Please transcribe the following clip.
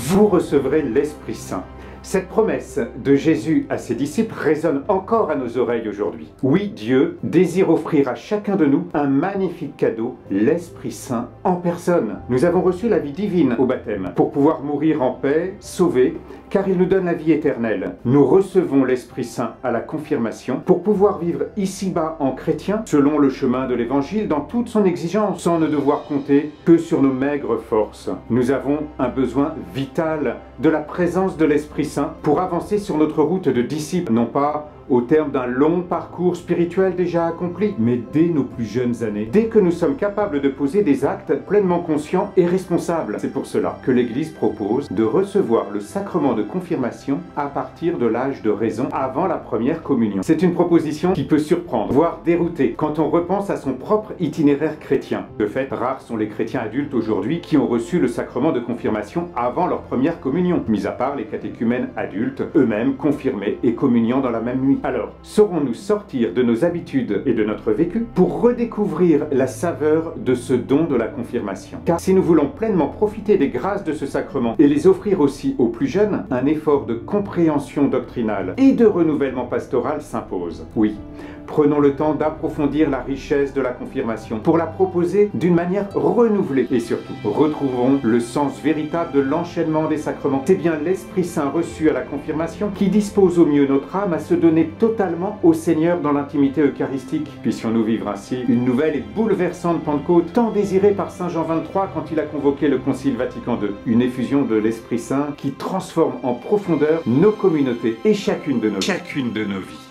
vous recevrez l'Esprit Saint. Cette promesse de Jésus à ses disciples résonne encore à nos oreilles aujourd'hui. Oui, Dieu désire offrir à chacun de nous un magnifique cadeau, l'Esprit Saint en personne. Nous avons reçu la vie divine au baptême pour pouvoir mourir en paix, sauvés, car il nous donne la vie éternelle. Nous recevons l'Esprit Saint à la confirmation pour pouvoir vivre ici-bas en chrétien, selon le chemin de l'Évangile, dans toute son exigence, sans ne devoir compter que sur nos maigres forces. Nous avons un besoin vital de la présence de l'Esprit Saint pour avancer sur notre route de disciples, non pas au terme d'un long parcours spirituel déjà accompli, mais dès nos plus jeunes années, dès que nous sommes capables de poser des actes pleinement conscients et responsables. C'est pour cela que l'Église propose de recevoir le sacrement de confirmation à partir de l'âge de raison, avant la première communion. C'est une proposition qui peut surprendre, voire dérouter, quand on repense à son propre itinéraire chrétien. De fait, rares sont les chrétiens adultes aujourd'hui qui ont reçu le sacrement de confirmation avant leur première communion, mis à part les catéchumènes adultes, eux-mêmes confirmés et communiant dans la même nuit. Alors, saurons-nous sortir de nos habitudes et de notre vécu pour redécouvrir la saveur de ce don de la confirmation? Car si nous voulons pleinement profiter des grâces de ce sacrement et les offrir aussi aux plus jeunes, un effort de compréhension doctrinale et de renouvellement pastoral s'impose. Oui, prenons le temps d'approfondir la richesse de la confirmation pour la proposer d'une manière renouvelée et surtout, retrouvons le sens véritable de l'enchaînement des sacrements. C'est bien l'Esprit Saint reçu à la confirmation qui dispose au mieux notre âme à se donner totalement au Seigneur dans l'intimité eucharistique. Puissions-nous vivre ainsi une nouvelle et bouleversante Pentecôte, tant désirée par Saint Jean 23 quand il a convoqué le Concile Vatican II. Une effusion de l'Esprit Saint qui transforme en profondeur nos communautés et chacune de nos vies.